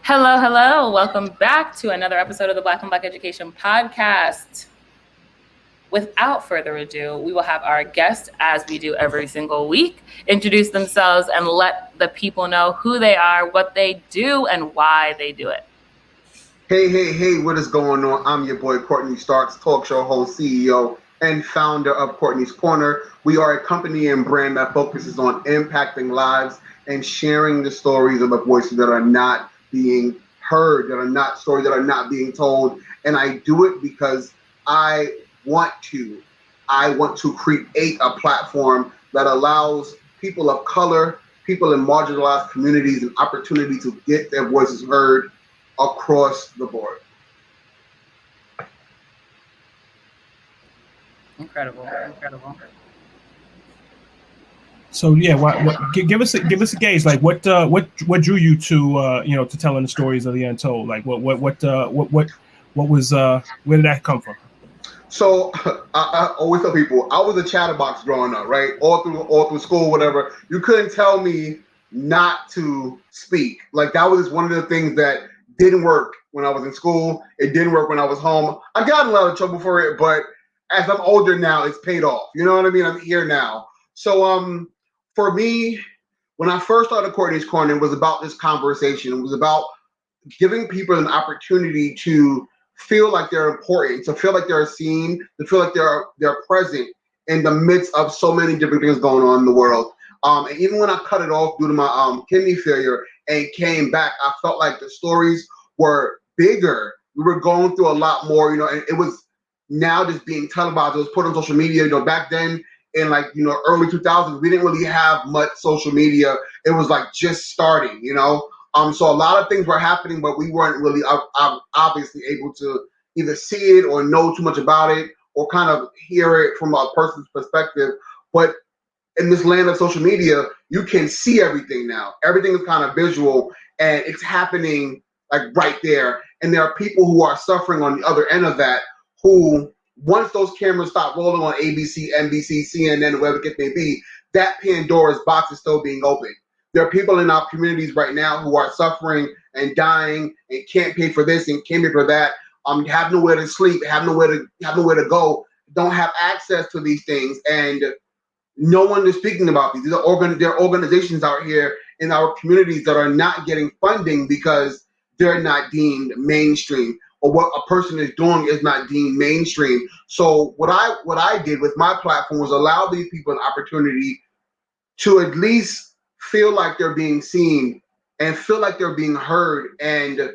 Hello, hello. Welcome back to another episode of the Black on Black Education Podcast. Without further ado, we will have our guest, as we do every single week, introduce themselves and let the people know who they are, what they do, and why they do it. Hey, what is going on? I'm your boy, Courtney Starks, talk show host, CEO, and founder of Courtney's Corner. We are a company and brand that focuses on impacting lives and sharing the stories of the voices that are not being heard, stories that are not being told. And I do it because I want to. I want to create a platform that allows people of color, people in marginalized communities, an opportunity to get their voices heard across the board. Incredible. So yeah, give us a gauge. Like what drew you to to telling the stories of the untold? Like what was where did that come from? So I always tell people I was a chatterbox growing up, right? All through school, whatever. You couldn't tell me not to speak. Like that was one of the things that didn't work when I was in school. It didn't work when I was home. I got in a lot of trouble for it, but as I'm older now, it's paid off. You know what I mean? I'm here now. So for me, when I first started Courtney's Corner, it was about this conversation. It was about giving people an opportunity to feel like they're important, to feel like they're seen, to feel like they're present in the midst of so many different things going on in the world. And even when I cut it off due to my kidney failure and came back, I felt like the stories were bigger. We were going through a lot more, and it was now just being televised. It was put on social media. Back then in early 2000s, we didn't really have much social media. It was like just starting, So a lot of things were happening, but we weren't really obviously able to either see it or know too much about it or kind of hear it from a person's perspective. But in this land of social media, you can see everything now. Everything is kind of visual and it's happening like right there. And there are people who are suffering on the other end of that who, once those cameras stop rolling on ABC, NBC, CNN, whatever it may be, that Pandora's box is still being opened. There are people in our communities right now who are suffering and dying and can't pay for this and can't pay for that. Have nowhere to sleep, have nowhere to go, don't have access to these things, and no one is speaking about these. There are organizations out here in our communities that are not getting funding because they're not deemed mainstream, or what a person is doing is not deemed mainstream. So what I did with my platform was allow these people an opportunity to at least feel like they're being seen and feel like they're being heard. And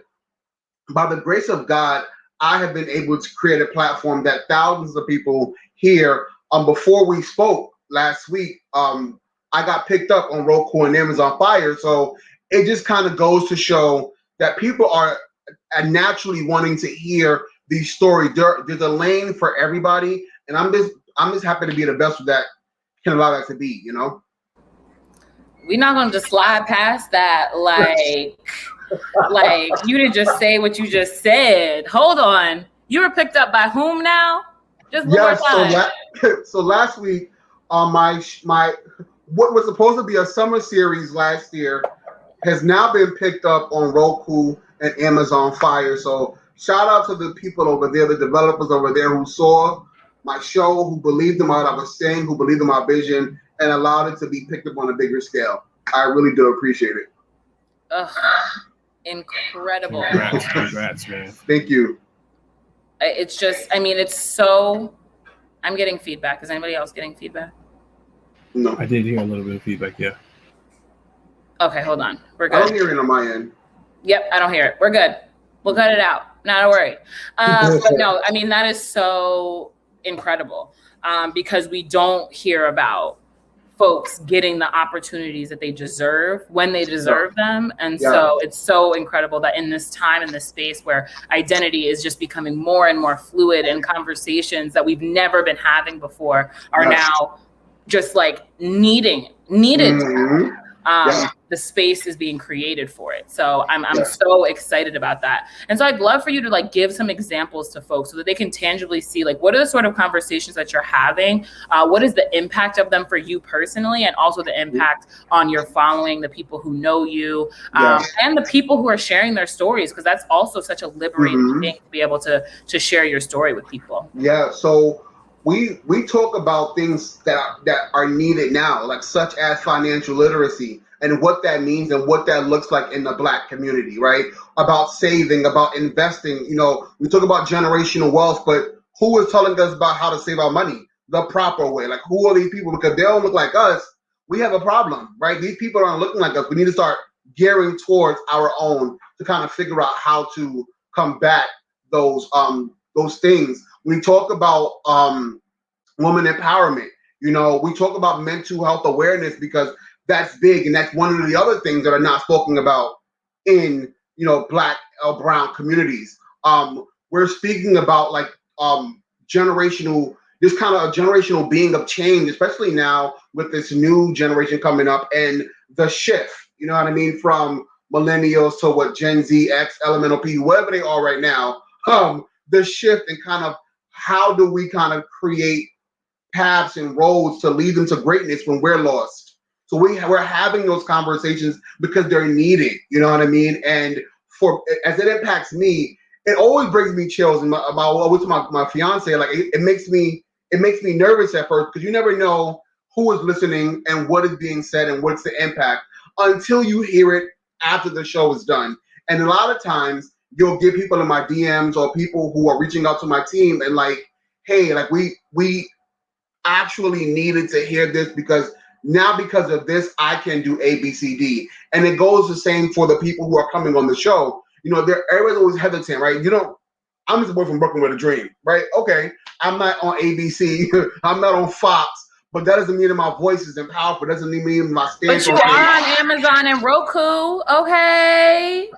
by the grace of God, I have been able to create a platform that thousands of people hear. Before we spoke last week, I got picked up on Roku and Amazon Fire. So it just kind of goes to show that people are naturally wanting to hear these stories. There's a lane for everybody, and I'm just happy to be the vessel that can allow that to be. We're not gonna just slide past that like you didn't just say what you just said. Hold on. You were picked up by whom now? Just one more time. So last week, my what was supposed to be a summer series last year has now been picked up on Roku and Amazon Fire. So shout out to the people over there, the developers over there who saw my show, who believed in what I was saying, who believed in my vision, and allowed it to be picked up on a bigger scale. I really do appreciate it. Ugh, incredible. Congrats, man. Thank you. It's just, it's so, I'm getting feedback. Is anybody else getting feedback? No. I did hear a little bit of feedback, yeah. Okay, hold on. We're good. I don't hear it on my end. Yep, I don't hear it. We're good. We'll cut it out. Not a worry. But no, that is so incredible because we don't hear about folks getting the opportunities that they deserve when they deserve them. And so it's so incredible that in this time, in this space where identity is just becoming more and more fluid, and conversations that we've never been having before are now just like needed. Mm-hmm. the space is being created for it. So I'm so excited about that. And so I'd love for you to like give some examples to folks so that they can tangibly see like what are the sort of conversations that you're having, what is the impact of them for you personally, and also the impact on your following, the people who know you, and the people who are sharing their stories, because that's also such a liberating thing to be able to share your story with people. Yeah, so we talk about things that are needed now, like such as financial literacy and what that means and what that looks like in the Black community, right? About saving, about investing. You know, we talk about generational wealth, but who is telling us about how to save our money the proper way? Like, who are these people? Because they don't look like us. We have a problem, right? These people aren't looking like us. We need to start gearing towards our own to kind of figure out how to combat those things. We talk about woman empowerment. You know, we talk about mental health awareness because that's big, and that's one of the other things that are not spoken about in, you know, Black or brown communities. We're speaking about like generational, this kind of a generational being of change, especially now with this new generation coming up and the shift. You know what I mean? From millennials to what Gen Z, X, Elemental P, wherever they are right now. The shift and kind of how do we kind of create paths and roads to lead them to greatness when we're lost. So we're having those conversations because they're needed, you know what I mean? And for as it impacts me, it always brings me chills. And my fiance, like it makes me nervous at first because you never know who is listening and what is being said and what's the impact until you hear it after the show is done. And a lot of times you'll get people in my DMs or people who are reaching out to my team and like, hey, like we actually needed to hear this because of this, I can do A, B, C, D. And it goes the same for the people who are coming on the show. You know, everybody's always hesitant, right? I'm just a boy from Brooklyn with a dream, right? Okay, I'm not on ABC, I'm not on Fox, but that doesn't mean that my voice isn't powerful. It doesn't mean my stance. But you are on Amazon and Roku, okay?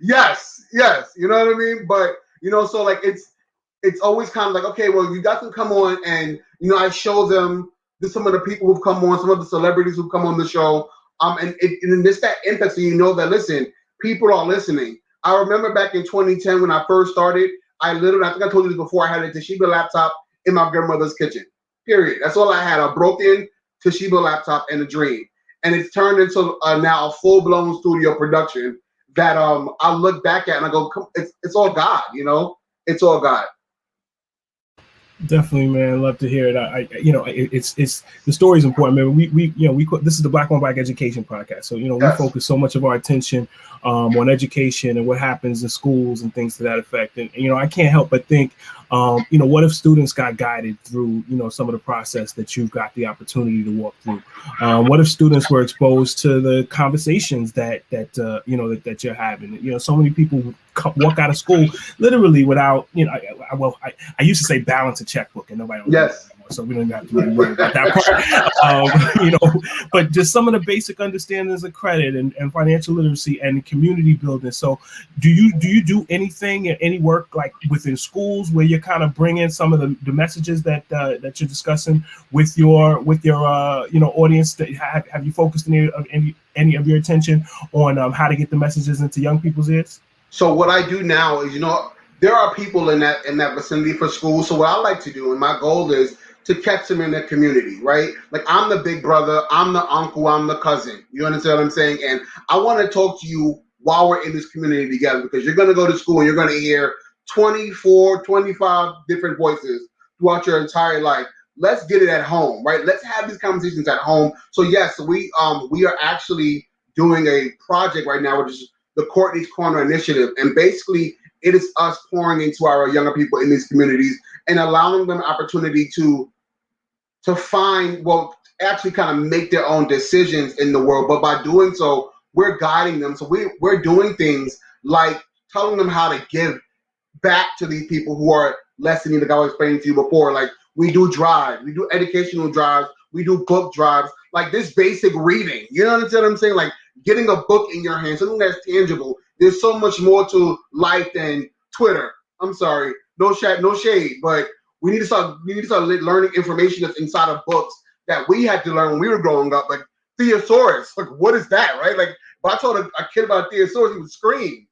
Yes, you know what I mean? But, you know, so like it's always kind of like, okay, well, you got to come on and, you know, I show them some of the people who've come on, some of the celebrities who've come on the show. And it's that impact, so you know that, listen, people are listening. I remember back in 2010 when I first started, I think I told you this before, I had a Toshiba laptop in my grandmother's kitchen, period. That's all I had, a broken Toshiba laptop and a dream. And it's turned into now a full-blown studio production that I look back at and I go, it's all God, you know? It's all God. Definitely, man. Love to hear it. It's the story is important. Man, we this is the Black on Black Education podcast. So, you know, we focus so much of our attention on education and what happens in schools and things to that effect. And, you know, I can't help but think, you know, what if students got guided through, you know, some of the process that you've got the opportunity to walk through? What if students were exposed to the conversations that you're having? You know, so many people walk out of school literally without, you know, I used to say balance a checkbook and nobody knows that anymore, so we don't have to really worry about that part. You know, but just some of the basic understandings of credit and financial literacy and community building. So do you do anything, any work like within schools where you're kind of bringing some of the messages that you're discussing with your you know, audience? That have you focused any of your attention on how to get the messages into young people's ears? So what I do now is, you know, there are people in that vicinity for school. So what I like to do, and my goal is to catch them in the community, right? Like I'm the big brother, I'm the uncle, I'm the cousin. You understand what I'm saying? And I want to talk to you while we're in this community together, because you're going to go to school and you're going to hear 24, 25 different voices throughout your entire life. Let's get it at home, right? Let's have these conversations at home. So yes, we are actually doing a project right now, which is the Courtney's Corner Initiative. And basically, it is us pouring into our younger people in these communities and allowing them opportunity to find, well, actually kind of make their own decisions in the world. But by doing so, we're guiding them. So we're doing things like telling them how to give back to these people who are less than, like I was explaining to you before. Like we do drives, we do educational drives, we do book drives, like this basic reading. You know what I'm saying? Like getting a book in your hand, something that's tangible. There's so much more to life than Twitter. I'm sorry, no shade, but we need to start learning information that's inside of books that we had to learn when we were growing up. Like Theosaurus. Like, what is that, right? Like, if I told a kid about Theosaurus, he would scream,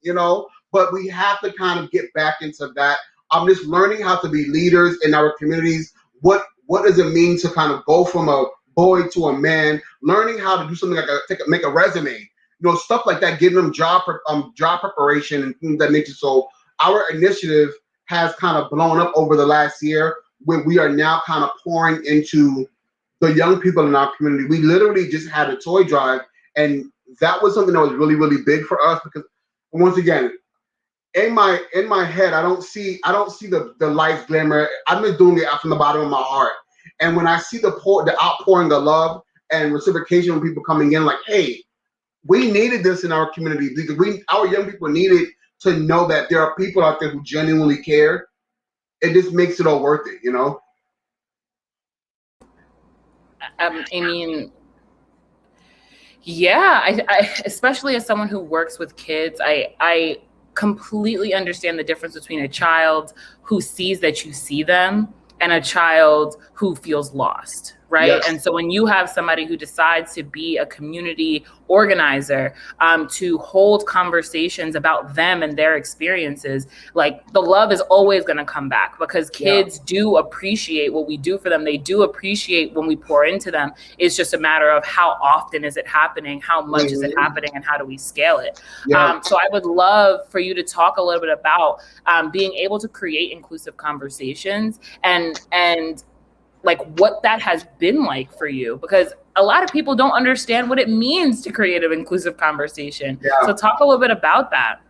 But we have to kind of get back into that. I'm just learning how to be leaders in our communities. What does it mean to kind of go from a boy to a man? Learning how to do something like make a resume, stuff like that. Giving them job preparation and things of that nature. So our initiative has kind of blown up over the last year, where we are now kind of pouring into the young people in our community. We literally just had a toy drive, and that was something that was really, really big for us because, once again, in my head, I don't see the lights glimmer. I'm just doing it from the bottom of my heart. And when I see the outpouring of love and reciprocation from people coming in, like, hey, we needed this in our community because our young people needed to know that there are people out there who genuinely care. It just makes it all worth it, I mean, yeah, I especially as someone who works with kids, I completely understand the difference between a child who sees that you see them and a child who feels lost, right? Yes. And so when you have somebody who decides to be a community organizer, to hold conversations about them and their experiences, like, the love is always going to come back because kids do appreciate what we do for them. They do appreciate when we pour into them. It's just a matter of how often is it happening, how much is it happening, and how do we scale it? So I would love for you to talk a little bit about being able to create inclusive conversations and like what that has been like for you, because a lot of people don't understand what it means to create an inclusive conversation. So talk a little bit about that.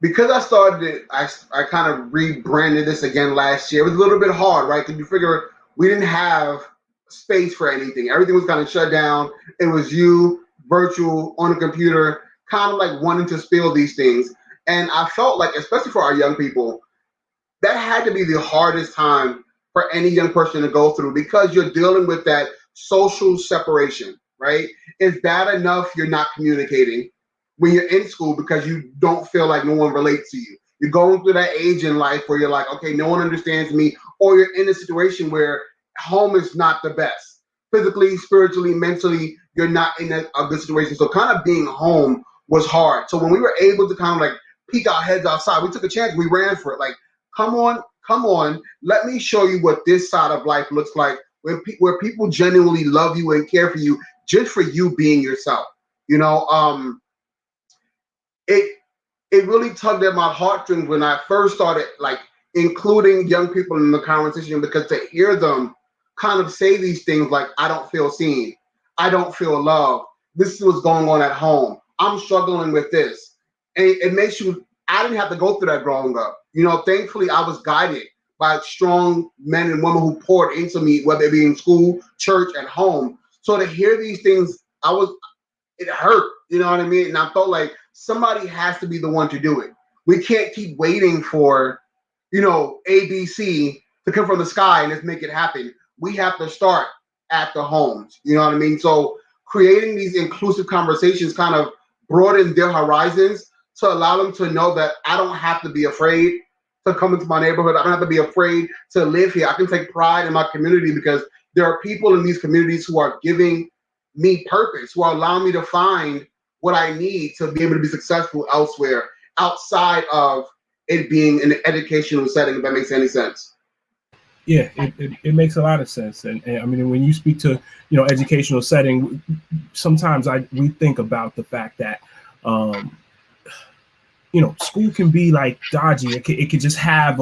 Because I started it, I kind of rebranded this again last year. It was a little bit hard, right? Because you figure we didn't have space for anything. Everything was kind of shut down. It was you, virtual, on a computer, kind of like wanting to spill these things. And I felt like, especially for our young people, that had to be the hardest time for any young person to go through, because you're dealing with that social separation, right? Is that enough? You're not communicating when you're in school because you don't feel like no one relates to you. You're going through that age in life where you're like, okay, no one understands me, or you're in a situation where home is not the best. Physically, spiritually, mentally, you're not in a good situation. So kind of being home was hard. So when we were able to kind of like peek our heads outside, we took a chance, we ran for it. Like, come on, let me show you what this side of life looks like, where people genuinely love you and care for you just for you being yourself. It really tugged at my heartstrings when I first started like including young people in the conversation, because to hear them kind of say these things like, I don't feel seen, I don't feel loved, this is what's going on at home, I'm struggling with this. And it makes you, I didn't have to go through that growing up. Thankfully I was guided by strong men and women who poured into me, whether it be in school, church, at home. So to hear these things, it hurt, you know what I mean? And I felt like somebody has to be the one to do it. We can't keep waiting for, ABC to come from the sky and just make it happen. We have to start at the homes, you know what I mean? So creating these inclusive conversations kind of broaden their horizons to allow them to know that I don't have to be afraid to come into my neighborhood. I don't have to be afraid to live here. I can take pride in my community because there are people in these communities who are giving me purpose, who are allowing me to find what I need to be able to be successful elsewhere, outside of it being an educational setting, if that makes any sense. Yeah, it makes a lot of sense. And I mean, when you speak to, educational setting, sometimes we think about the fact that, school can be like dodgy. It could just have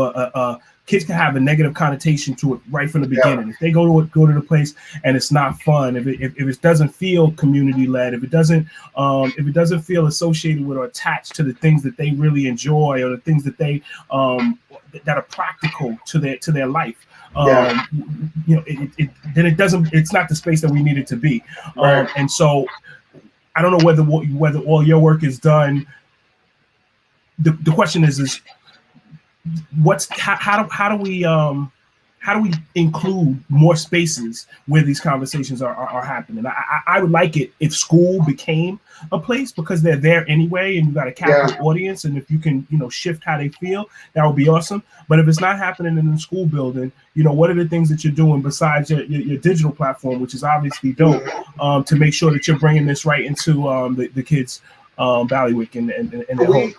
kids can have a negative connotation to it right from the beginning. If they go to the place and it's not fun, if it doesn't feel community led, if it doesn't feel associated with or attached to the things that they really enjoy, or the things that they that are practical to their life, then it's not the space that we need it to be. Right. And so I don't know whether all your work is done. The question is how how do we include more spaces where these conversations are happening? I would like it if school became a place, because they're there anyway, and you got a captive audience, and if you can, shift how they feel, that would be awesome. But if it's not happening in the school building, what are the things that you're doing besides your digital platform, which is obviously dope, to make sure that you're bringing this right into the kids' Ballywick and their home?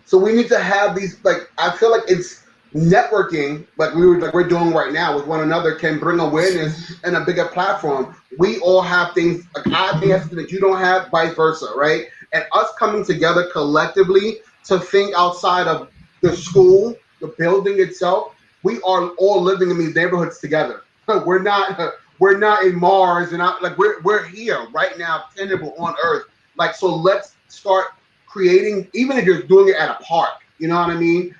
So we need to have these, I feel like it's networking, we're doing right now with one another, can bring awareness and a bigger platform. We all have things, I may have something that you don't have, vice versa, right? And us coming together collectively to think outside of the school, the building itself. We are all living in these neighborhoods together. We're not in Mars, and we're here right now, tangible on Earth. So let's start creating, even if you're doing it at a park, you know what I mean?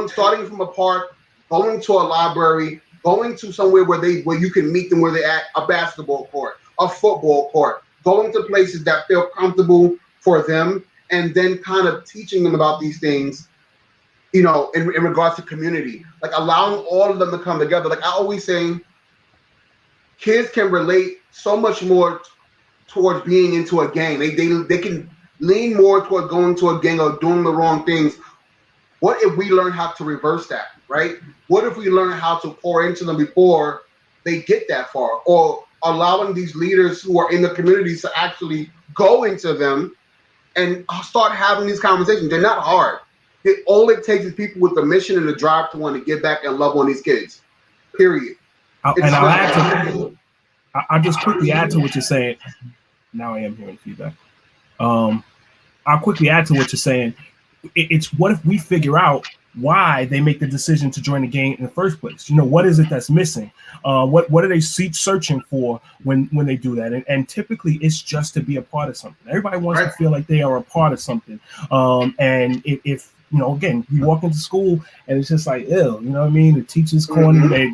Starting from a park, going to a library, going to somewhere where you can meet them where they're at, a basketball court, a football court, going to places that feel comfortable for them, and then kind of teaching them about these things, in regards to community, allowing all of them to come together. I always say, kids can relate so much more towards being into a gang. They can lean more toward going to a gang or doing the wrong things. What if we learn how to reverse that, right? What if we learn how to pour into them before they get that far, or allowing these leaders who are in the communities to actually go into them and start having these conversations? They're not hard. All it takes is people with the mission and the drive to want to get back and love on these kids, period. I'll just quickly add to what you're saying. Now I am hearing feedback. I'll quickly add to what you're saying. It's what if we figure out why they make the decision to join the gang in the first place? What is it that's missing? What are they searching for when they do that? And typically it's just to be a part of something. Everybody wants to feel like they are a part of something. And if again, you walk into school and it's just like, ew, you know what I mean? The teacher's corny. They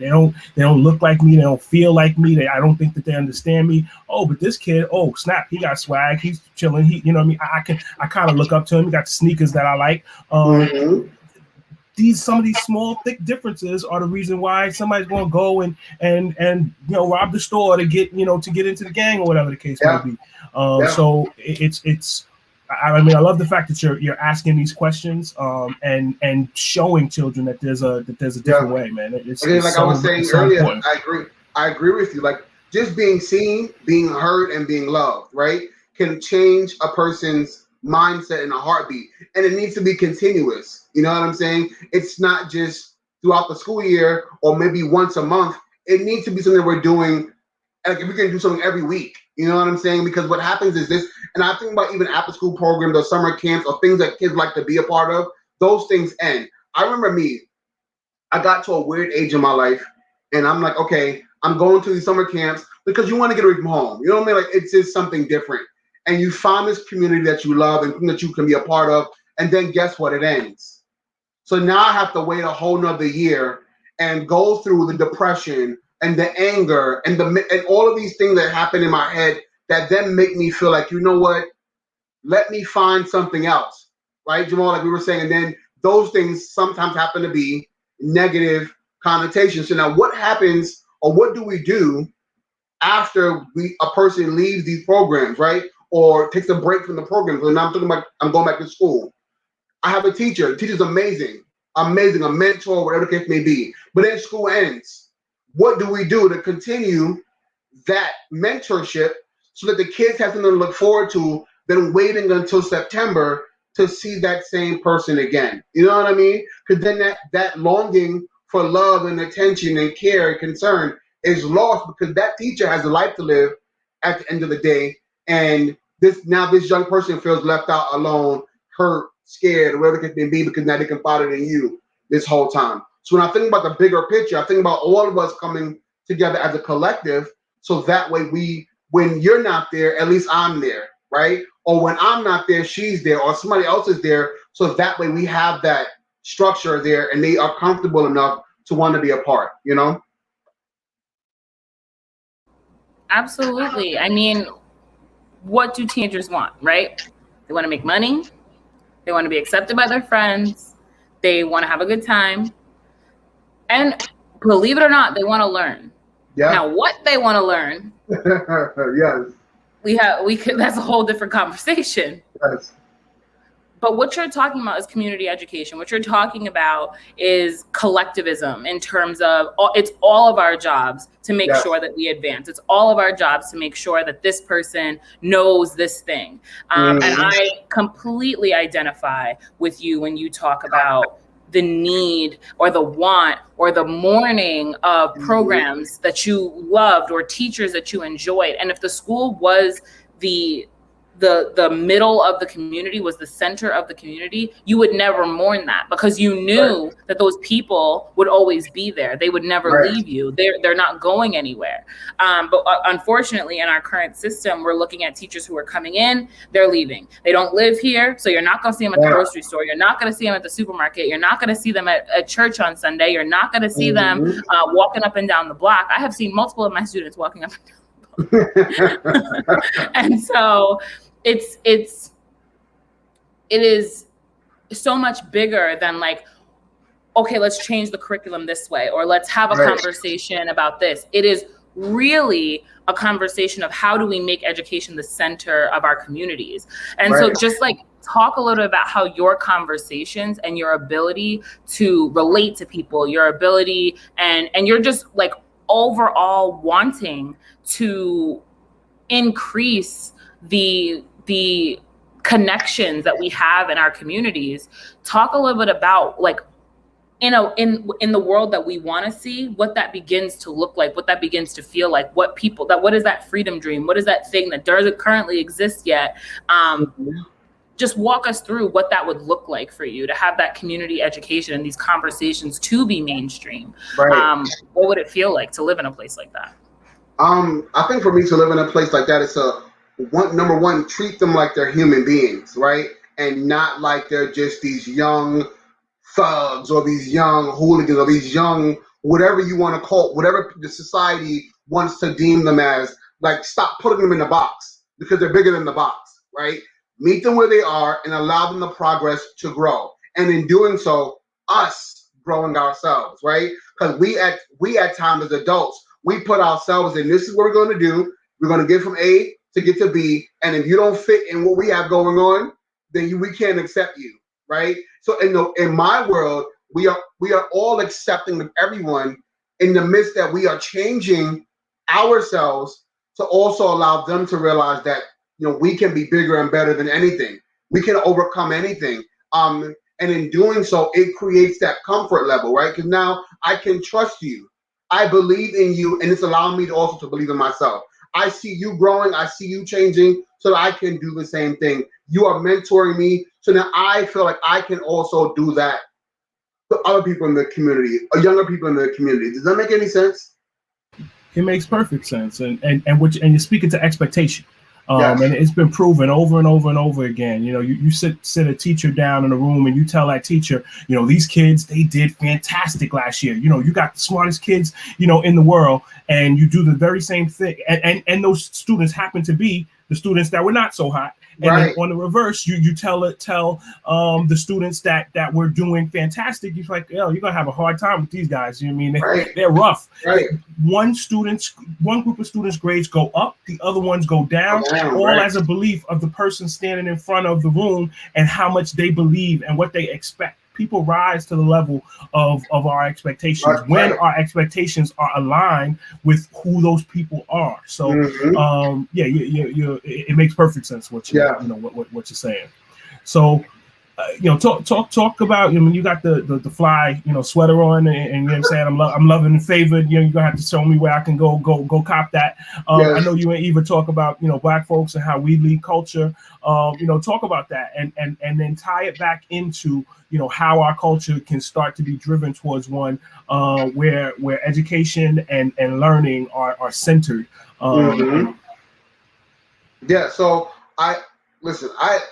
don't look like me. They don't feel like me. I don't think that they understand me. Oh, but this kid, oh snap, he got swag. He's chilling. I kind of look up to him. He got the sneakers that I like. Some of these small, thick differences are the reason why somebody's going to go and rob the store to get into the gang or whatever the case may be. So it's. I mean, I love the fact that you're asking these questions and showing children that there's a different way, man. I was saying earlier, important. I agree with you. Just being seen, being heard, and being loved, right, can change a person's mindset in a heartbeat. And it needs to be continuous. You know what I'm saying? It's not just throughout the school year or maybe once a month. It needs to be something we're doing. If we can do something every week, you know what I'm saying? Because what happens is this, and I think about even after school programs or summer camps or things that kids like to be a part of, those things end. I remember I got to a weird age in my life, and I'm like, okay, I'm going to these summer camps because you want to get away from home. You know what I mean? It's just something different. And you find this community that you love and that you can be a part of, and then guess what? It ends. So now I have to wait a whole nother year and go through the depression and the anger and all of these things that happen in my head that then make me feel like, you know what, let me find something else, right, Jamal? Like we were saying, and then those things sometimes happen to be negative connotations. So now what happens, or what do we do after a person leaves these programs, right, or takes a break from the program? So now I'm talking about, I'm going back to school. I have a teacher. The teacher's amazing, a mentor, whatever the case may be. But then school ends. What do we do to continue that mentorship so that the kids have something to look forward to than waiting until September to see that same person again? You know what I mean? Because then that longing for love and attention and care and concern is lost because that teacher has a life to live at the end of the day. And this young person feels left out, alone, hurt, scared, or whatever it may be, because now they confided in you this whole time. So when I think about the bigger picture, I think about all of us coming together as a collective, so that way when you're not there, at least I'm there, right? Or when I'm not there, she's there, or somebody else is there, so that way we have that structure there and they are comfortable enough to want to be a part, you know? Absolutely. I mean, what do teenagers want, right? They want to make money. They want to be accepted by their friends. They want to have a good time. And believe it or not, they want to learn. Yeah. Now, what they want to learn, yes, that's a whole different conversation. yes. But what you're talking about is community education. What you're talking about is collectivism in terms of it's all of our jobs to make sure that we advance. It's all of our jobs to make sure that this person knows this thing. And I completely identify with you when you talk about the need or the want or the mourning of programs that you loved or teachers that you enjoyed. And if the school was the middle of the community, was the center of the community, you would never mourn that because you knew that those people would always be there. They would never leave you. They're not going anywhere. But unfortunately, in our current system, we're looking at teachers who are coming in, they're leaving. They don't live here, so you're not going to see them at the grocery store. You're not going to see them at the supermarket. You're not going to see them at church on Sunday. You're not going to see them walking up and down the block. I have seen multiple of my students walking up and down the block. And so it is so much bigger than like, okay, let's change the curriculum this way, or let's have a conversation about this. It is really a conversation of how do we make education the center of our communities. And so just like talk a little bit about how your conversations and your ability to relate to people, your ability and you're just like overall wanting to increase the connections that we have in our communities. Talk a little bit about like, in the world that we want to see, what that begins to look like, what that begins to feel like, what is that freedom dream? What is that thing that doesn't currently exist yet? Just walk us through what that would look like for you to have that community education and these conversations to be mainstream. What would it feel like to live in a place like that? I think for me to live in a place like that, it's number one, treat them like they're human beings, right? And not like they're just these young thugs or these young hooligans or these young, whatever you want to call, whatever the society wants to deem them as. Like, stop putting them in the box because they're bigger than the box, right? Meet them where they are and allow them to progress to grow. And in doing so, us growing ourselves, right? Because we at times as adults, we put ourselves in, this is what we're going to do. We're going to get from A to get to B. And if you don't fit in what we have going on, then we can't accept you, right? So in my world, we are all accepting of everyone in the midst that we are changing ourselves to also allow them to realize that, we can be bigger and better than anything. We can overcome anything. And in doing so, it creates that comfort level, right? Because now I can trust you. I believe in you, and it's allowing me to also to believe in myself. I see you growing. I see you changing so that I can do the same thing. You are mentoring me. So now I feel like I can also do that to other people in the community, or younger people in the community. Does that make any sense? It makes perfect sense. And you're speaking to expectation. And it's been proven over and over and over again. You sit a teacher down in a room and you tell that teacher, these kids, they did fantastic last year. You got the smartest kids, in the world, and you do the very same thing. And those students happen to be the students that were not so hot. And then on the reverse, you tell the students that were doing fantastic. You're like, you're gonna have a hard time with these guys. You know what I mean? They're rough. One group of students' grades go up, the other ones go down, all as a belief of the person standing in front of the room and how much they believe and what they expect. People rise to the level of our expectations when our expectations are aligned with who those people are. So, it makes perfect sense what you're saying. So, talk about. You got the fly sweater on, and you know what I'm saying. I'm loving and favored. You're gonna have to show me where I can go cop that. I know you and Eva talk about Black folks and how we lead culture. Talk about that and then tie it back into how our culture can start to be driven towards one where education and learning are centered. So I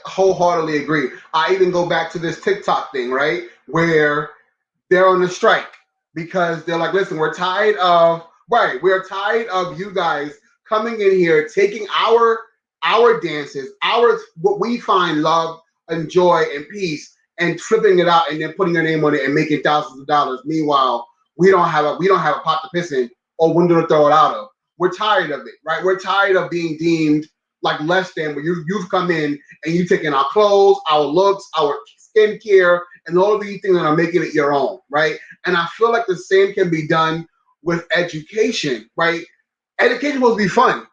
wholeheartedly agree. I even go back to this TikTok thing, right? Where they're on a strike because they're like, listen, we're tired of you guys coming in here, taking our dances, what we find love and joy and peace, and flipping it out and then putting your name on it and making thousands of dollars. Meanwhile, we don't have a pot to piss in or window to throw it out of. We're tired of it, right? We're tired of being deemed like less than, where you've come in and you've taken our clothes, our looks, our skincare, and all of these things and are making it your own, right? And I feel like the same can be done with education, right? Education supposed to be fun.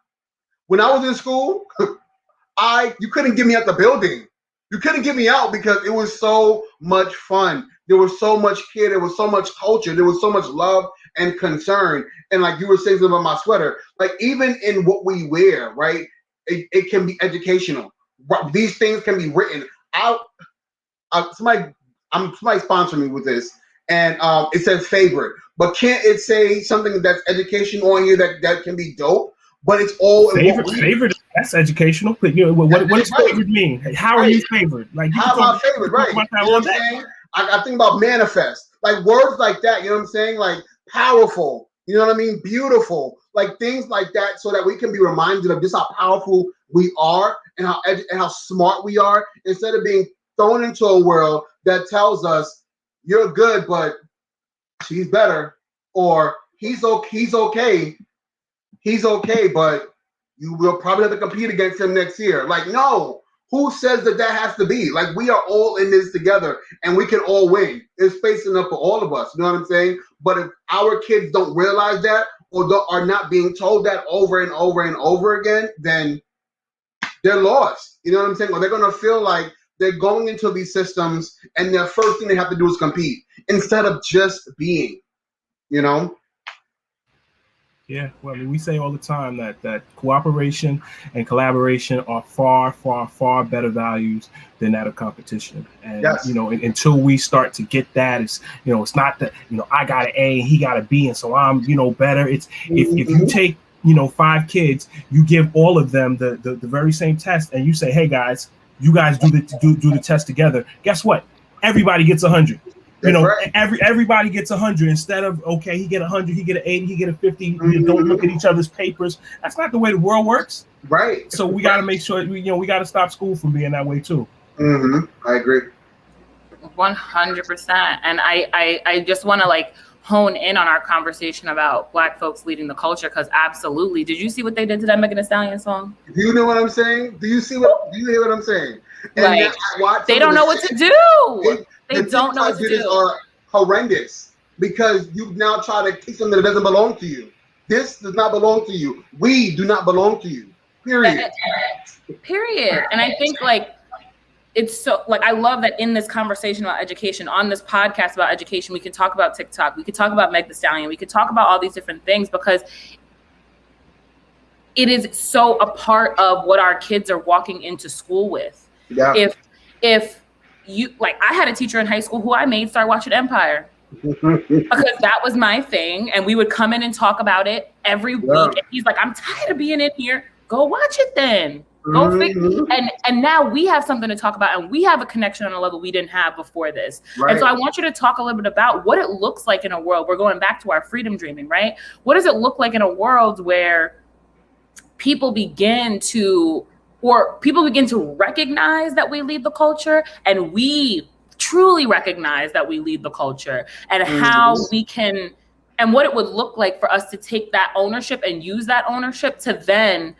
When I was in school, you couldn't get me out the building. You couldn't get me out because it was so much fun. There was so much care. There was so much culture. There was so much love and concern. And like you were saying something about my sweater, like even in what we wear, right? It can be educational. These things can be written out. Somebody sponsored me with this, and it says favorite. But can't it say something that's educational on here that can be dope? But it's all favorite. That's educational. But what does favorite mean? How are you favored? Like how am I favored? Right. You know what I'm saying? I think about manifest, like words like that. You know what I'm saying? Like powerful. You know what I mean? Beautiful, like things like that, so that we can be reminded of just how powerful we are and how smart we are, instead of being thrown into a world that tells us you're good, but she's better, or he's okay, but you will probably have to compete against him next year. Like, no, who says that has to be? Like, we are all in this together and we can all win. There's space enough for all of us. You know what I'm saying? But if our kids don't realize that, or are not being told that over and over and over again, then they're lost. You know what I'm saying? Or they're going to feel like they're going into these systems and the first thing they have to do is compete instead of just being, you know? Yeah, well, I mean, we say all the time that cooperation and collaboration are far, far, far better values than that of competition. And yes. Until we start to get that, it's it's not that I got an A and he got a B, and so I'm better. It's if you take 5 kids, you give all of them the very same test, and you say, hey guys, you guys do the test together. Guess what? Everybody gets 100. Right. Everybody gets 100 instead of, okay, he get 100, he get an 80, he get a 50. You don't look at each other's papers. That's not the way the world works. Right. So we got to make sure we got to stop school from being that way too. I agree. 100%. And I just want to hone in on our conversation about Black folks leading the culture, because absolutely. Did you see what they did to that Megan Thee Stallion song? Do you know what I'm saying? Do you hear what I'm saying? And they don't know what to do. They don't know what to do. Are horrendous because you now try to take something that doesn't belong to you. This does not belong to you. We do not belong to you. Period. Period. And I think it's so I love that in this conversation about education, on this podcast about education, we can talk about TikTok, we could talk about Meg Thee Stallion, we could talk about all these different things, because it is so a part of what our kids are walking into school with. Yeah. If you I had a teacher in high school who I made start watching Empire because that was my thing, and we would come in and talk about it every week. And he's like, I'm tired of being in here. Go watch it then. Go and now we have something to talk about, and we have a connection on a level we didn't have before this. Right. And so I want you to talk a little bit about what it looks like in a world. We're going back to our freedom dreaming, right? What does it look like in a world where people begin to recognize that we lead the culture, and we truly recognize that we lead the culture, and how we can, and what it would look like for us to take that ownership and use that ownership to then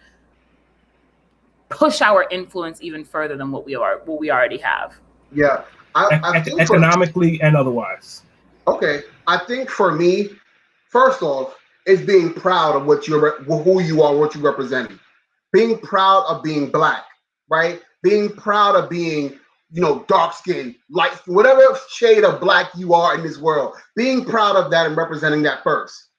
push our influence even further than what we already have. Yeah. I think economically and otherwise. Okay. I think for me, first off, is being proud of who you are, what you represent. Being proud of being Black, right? Being proud of being, dark skin, light skin, whatever shade of Black you are in this world. Being proud of that and representing that first,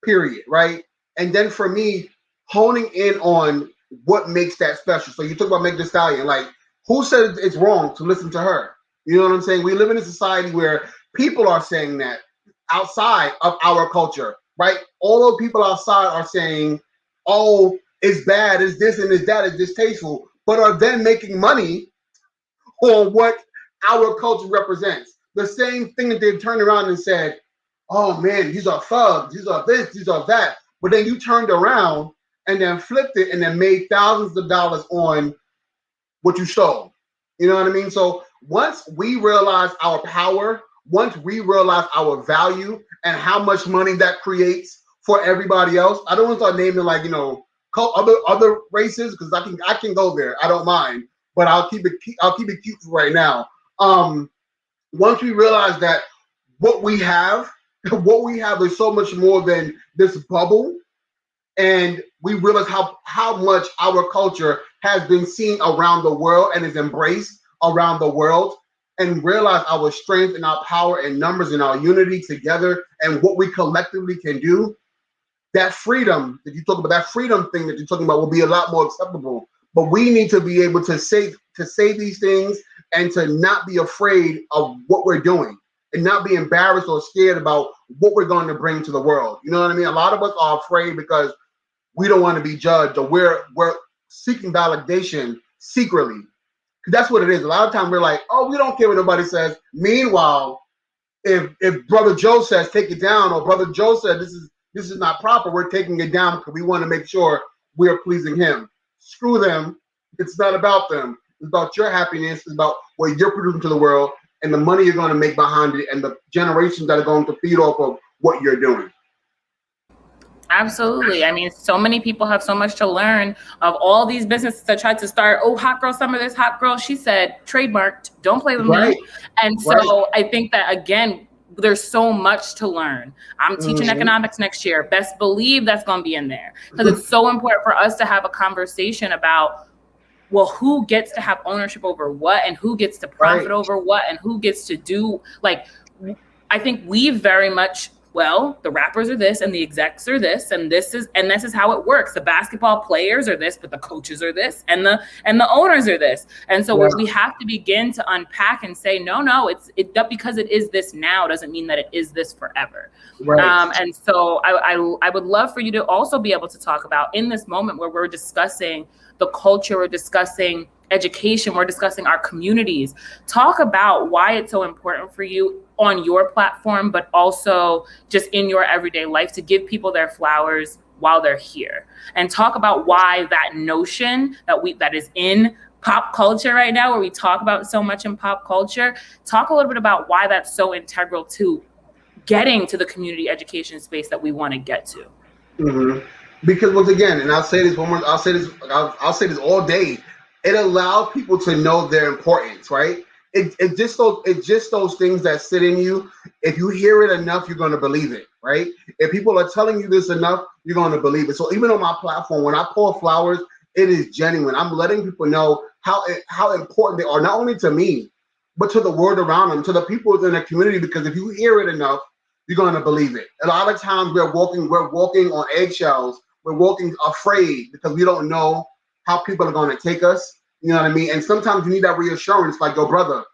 period, right? And then for me, honing in on what makes that special. So you talk about Meg Thee Stallion, who said it's wrong to listen to her? You know what I'm saying? We live in a society where people are saying that outside of our culture, right? All the people outside are saying, oh, it's bad, it's this and it's that, it's distasteful, but are then making money on what our culture represents. The same thing that they've turned around and said, oh man, these are thugs, these are this, these are that. But then you turned around and then flipped it and then made thousands of dollars on what you stole. You know what I mean? So once we realize our power, once we realize our value and how much money that creates for everybody else, I don't want to start naming like, you know, other races, because I can go there. I don't mind, but I'll keep it cute for right now. Once we realize that what we have is so much more than this bubble, and we realize how much our culture has been seen around the world and is embraced around the world, and realize our strength and our power and numbers and our unity together and what we collectively can do, that freedom that you talk about, that freedom thing that you're talking about will be a lot more acceptable. But we need to be able to say these things and to not be afraid of what we're doing and not be embarrassed or scared about what we're going to bring to the world. You know what I mean? A lot of us are afraid because we don't want to be judged, or we're seeking validation secretly. That's what it is. A lot of times we're like, oh, we don't care what nobody says. Meanwhile, if Brother Joe says take it down, or Brother Joe said this is not proper, we're taking it down because we want to make sure we're pleasing him. Screw them. It's not about them. It's about your happiness. It's about what you're producing to the world and the money you're going to make behind it and the generations that are going to feed off of what you're doing. Absolutely. I mean, so many people have so much to learn of all these businesses that tried to start, oh, hot girl summer, this hot girl, she said, trademarked, don't play with me. And so I think that, again, there's so much to learn. I'm teaching economics next year. Best believe that's going to be in there, because it's so important for us to have a conversation about, well, who gets to have ownership over what, and who gets to profit over what, and who gets to do, like, I think we very much, well, the rappers are this and the execs are this, and this is how it works. The basketball players are this, but the coaches are this, and the owners are this. And so we have to begin to unpack and say, no, it's because it is this now doesn't mean that it is this forever. Right. And so I would love for you to also be able to talk about, in this moment where we're discussing the culture, we're discussing education, we're discussing our communities, talk about why it's so important for you on your platform, but also just in your everyday life, to give people their flowers while they're here, and talk about why that notion that is in pop culture right now, where we talk about so much in pop culture, talk a little bit about why that's so integral to getting to the community education space that we want to get to. Mm-hmm. Because once again, and I'll say this one more, I'll say this all day, it allows people to know their importance, right? It's just those things that sit in you. If you hear it enough, you're going to believe it, right? If people are telling you this enough, you're going to believe it. So even on my platform, when I pour flowers, it is genuine. I'm letting people know how important they are, not only to me, but to the world around them, to the people in the community. Because if you hear it enough, you're going to believe it. A lot of times we're walking on eggshells. We're walking afraid because we don't know how people are going to take us. You know what I mean? And sometimes you need that reassurance, like, yo, brother,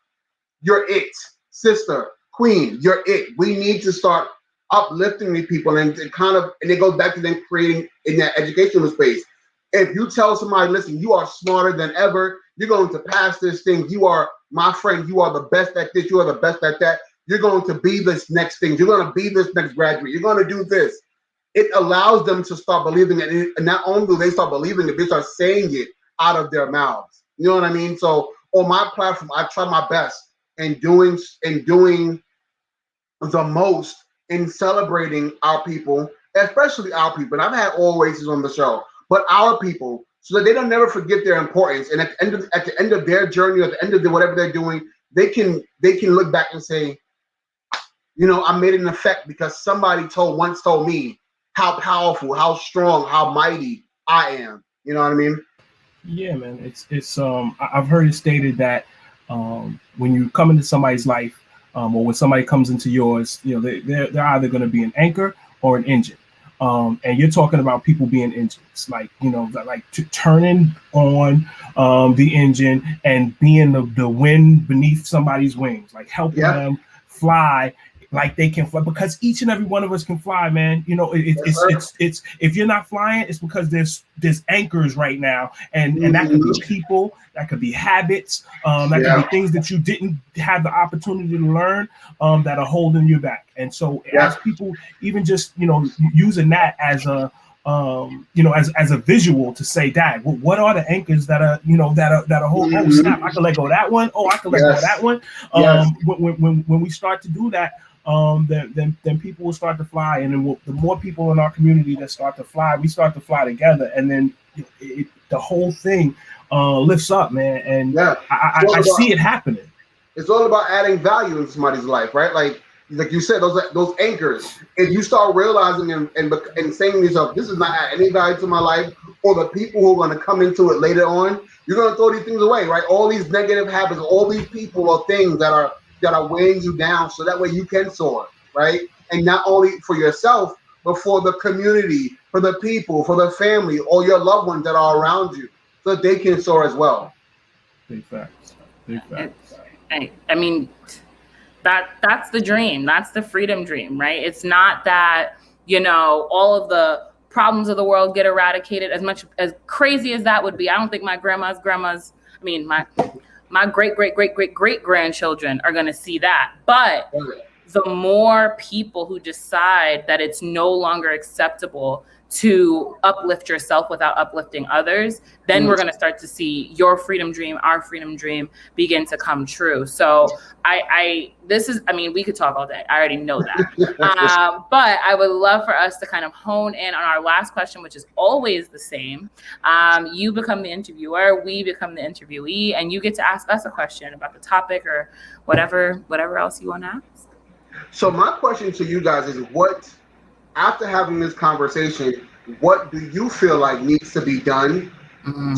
you're it. Sister, queen, you're it. We need to start uplifting these people, and it goes back to them creating in that educational space. If you tell somebody, listen, you are smarter than ever, you're going to pass this thing, you are my friend, you are the best at this, you are the best at that, you're going to be this next thing, you're going to be this next graduate, you're going to do this. It allows them to start believing it. And not only do they start believing it, they start saying it out of their mouths. You know what I mean? So on my platform, I try my best in doing the most in celebrating our people, especially our people. And I've had all races on the show, but our people, so that they don't never forget their importance. And at the end of their journey, at the end of whatever they're doing, they can look back and say, you know, I made an effect because somebody once told me how powerful, how strong, how mighty I am. You know what I mean? Yeah, man. It's I've heard it stated that when you come into somebody's life, or when somebody comes into yours, you know, they're either going to be an anchor or an engine. And you're talking about people being engines, like, you know, like turning on the engine and being the wind beneath somebody's wings, like helping them fly like they can fly, because each and every one of us can fly, man. You know, it's if you're not flying, it's because there's anchors right now, and that could be people, that could be habits, that could be things that you didn't have the opportunity to learn, that are holding you back. And so as people, even just, you know, using that as a as a visual to say, Dad, what are the anchors that are, that are whole, oh snap, I can let go of that one. Oh, I can let go of that one. When we start to do that, then people will start to fly, and then the more people in our community that start to fly, we start to fly together, and then the whole thing lifts up, man. And I see it happening. It's all about adding value in somebody's life, right? Like you said, those anchors. If you start realizing and saying to yourself, this is not adding any value to my life, or the people who are going to come into it later on, you're going to throw these things away, right? All these negative habits, all these people or things that are weighing you down, so that way you can soar, right? And not only for yourself, but for the community, for the people, for the family, or your loved ones that are around you, so that they can soar as well. Big facts. Big facts. I mean, that's the dream. That's the freedom dream, right? It's not that, all of the problems of the world get eradicated, as crazy as that would be. I don't think my grandma's, I mean, my great grandchildren are going to see that. But the more people who decide that it's no longer acceptable to uplift yourself without uplifting others, then we're going to start to see your freedom dream, our freedom dream begin to come true. So we could talk all day. I already know that. But I would love for us to kind of hone in on our last question, which is always the same. You become the interviewer, we become the interviewee, and you get to ask us a question about the topic or whatever else you want to ask. So my question to you guys is, after having this conversation, what do you feel like needs to be done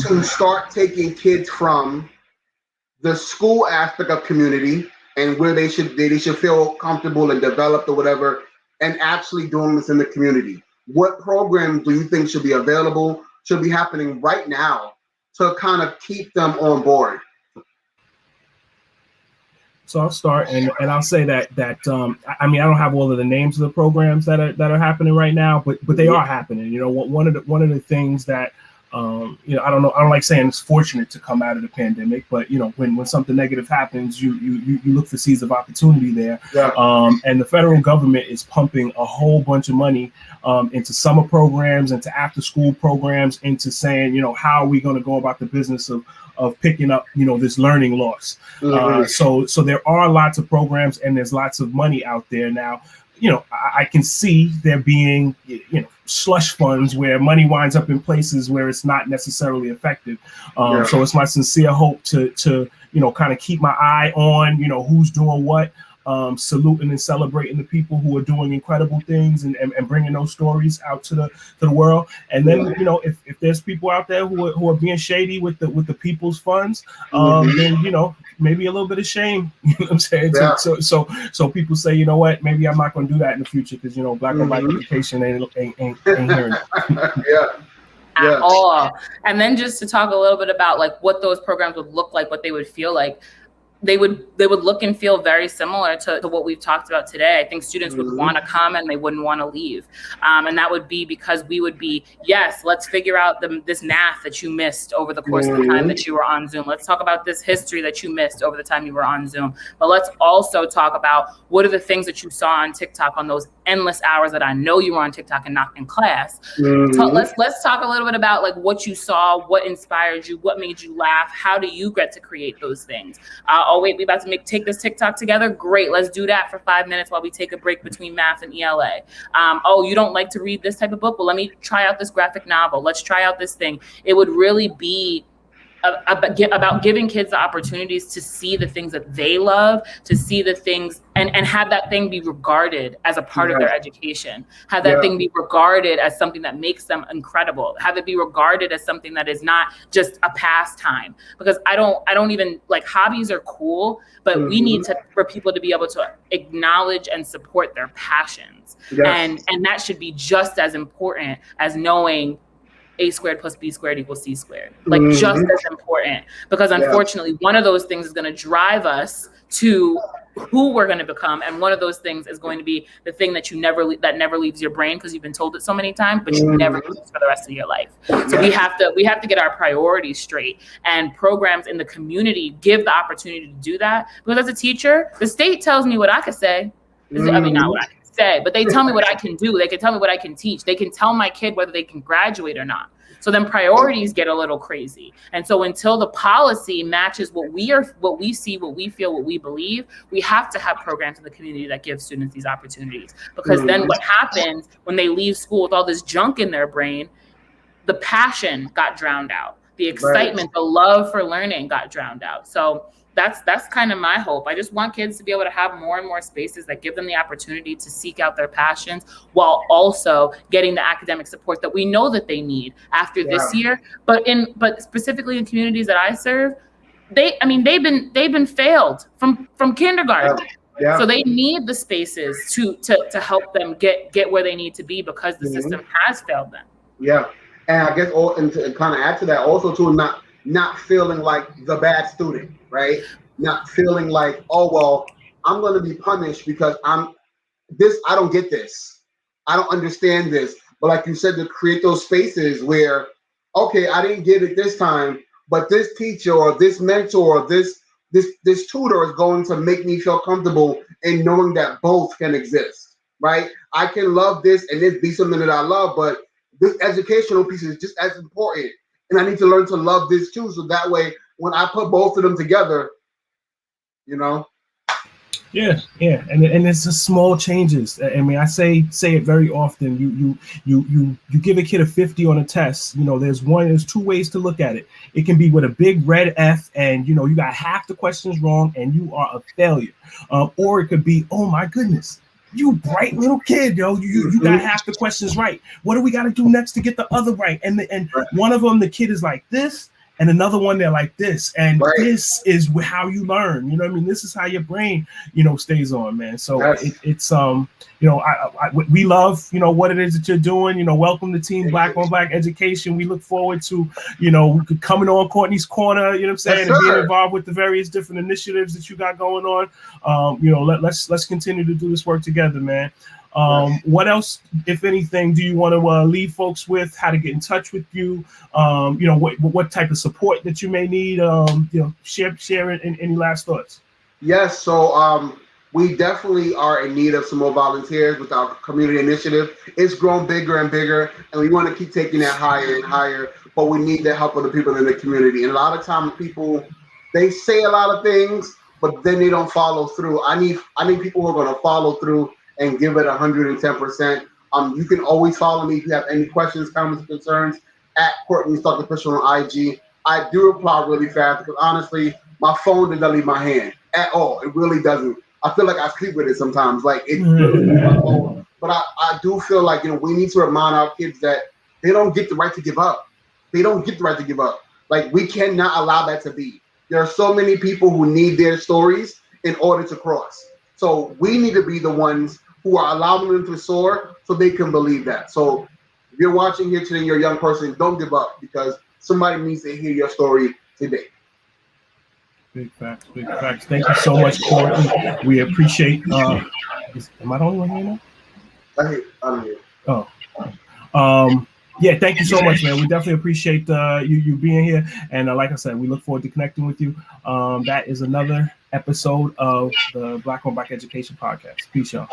to start taking kids from the school aspect of community and where they should feel comfortable and developed or whatever, and actually doing this in the community? What programs do you think should be available, should be happening right now to kind of keep them on board? So I'll start, and I'll say that I don't have all of the names of the programs that are happening right now, but they are happening. One of the things that I don't like saying it's fortunate to come out of the pandemic, but when something negative happens, you look for seeds of opportunity there. And the federal government is pumping a whole bunch of money into summer programs, into after school programs, into saying, how are we going to go about the business of picking up, this learning loss. So there are lots of programs, and there's lots of money out there now. I can see there being, slush funds where money winds up in places where it's not necessarily effective. So it's my sincere hope to kind of keep my eye on, who's doing what, saluting and celebrating the people who are doing incredible things and bringing those stories out to the world. And then, if there's people out there who are being shady with the people's funds, then, maybe a little bit of shame, what I'm saying? Yeah. So people say, you know what, maybe I'm not going to do that in the future because, black on black education ain't hearing it. At all. And then just to talk a little bit about like what those programs would look like, what they would feel like. They would look and feel very similar to what we've talked about today. I think students would want to come and they wouldn't want to leave. And that would be because we would be, yes, let's figure out this math that you missed over the course of the time that you were on Zoom. Let's talk about this history that you missed over the time you were on Zoom. But let's also talk about what are the things that you saw on TikTok on those endless hours that I know you were on TikTok and not in class. Let's talk a little bit about like what you saw, what inspired you, what made you laugh. How do you get to create those things? Oh wait, we about to take this TikTok together? Great, let's do that for 5 minutes while we take a break between math and ELA. Oh, you don't like to read this type of book? Well, let me try out this graphic novel. Let's try out this thing. It would really be about giving kids the opportunities to see the things that they love, to see the things and have that thing be regarded as a part of their education, have that thing be regarded as something that makes them incredible, have it be regarded as something that is not just a pastime. Because I don't even like, hobbies are cool, but we need for people to be able to acknowledge and support their passions. And that should be just as important as knowing A squared plus B squared equals C squared. Like just as important, because unfortunately one of those things is going to drive us to who we're going to become, and one of those things is going to be the thing that never leaves your brain because you've been told it so many times, but you never use for the rest of your life. So we have to get our priorities straight, and programs in the community give the opportunity to do that. Because as a teacher, the state tells me what I could say. Not what I can day, but they tell me what I can do. They can tell me what I can teach. They can tell my kid whether they can graduate or not. So then priorities get a little crazy. And so until the policy matches what we see, what we feel, what we believe, we have to have programs in the community that give students these opportunities. Because then what happens when they leave school with all this junk in their brain, the passion got drowned out. The excitement, the love for learning got drowned out. So that's kind of my hope. I just want kids to be able to have more and more spaces that give them the opportunity to seek out their passions while also getting the academic support that we know that they need after this year. But specifically in communities that I serve, they've been failed from kindergarten. Yeah. So they need the spaces to help them get where they need to be because the system has failed them. Yeah. And I guess and to kind of add to that also too, not feeling like the bad student, right? Not feeling like, oh, well, I'm going to be punished because I don't get this. I don't understand this. But like you said, to create those spaces where, okay, I didn't get it this time, but this teacher or this mentor or this tutor is going to make me feel comfortable in knowing that both can exist, right? I can love this and this be something that I love, but this educational piece is just as important. And I need to learn to love this too. So that way, when I put both of them together, you know. Yeah, and it's just small changes. I mean, I say it very often. You give a kid a 50 on a test. You know, there's two ways to look at it. It can be with a big red F, and you know you got half the questions wrong, and you are a failure. Or it could be, oh my goodness, you bright little kid, yo. You got half the questions right. What do we got to do next to get the other right? And one of them, the kid is like this, and another one they're like this, and this is how you learn. You know what I mean? This is how your brain, stays on, man. So it's we love what it is that you're doing. Welcome to Team Black on Black Education. We look forward to coming on Courtney's Corner. You know what I'm saying, and being involved with the various different initiatives that you got going on. Let's continue to do this work together, man. What else, if anything, do you want to leave folks with? How to get in touch with you? What type of support that you may need? Share any last thoughts. Yes, so we definitely are in need of some more volunteers with our community initiative. It's grown bigger and bigger, and we want to keep taking that higher and higher. But we need the help of the people in the community. And a lot of times, people they say a lot of things, but then they don't follow through. I need people who are going to follow through and give it 110%. You can always follow me if you have any questions, comments, concerns at Courtney Starks Official on IG. I do reply really fast because honestly, my phone doesn't leave my hand at all. It really doesn't. I feel like I sleep with it sometimes. Like it really leaves my phone. But I do feel like we need to remind our kids that they don't get the right to give up. They don't get the right to give up. Like we cannot allow that to be. There are so many people who need their stories in order to cross. So we need to be the ones who are allowing them to soar so they can believe that. So if you're watching here today, you're a young person, don't give up because somebody needs to hear your story today. Big facts. Thank you so much, Courtney. We appreciate am I the only one here now? I'm here. Oh. Yeah, thank you so much, man. We definitely appreciate you being here. And like I said, we look forward to connecting with you. That is another episode of the Black on Black Education Podcast. Peace, y'all.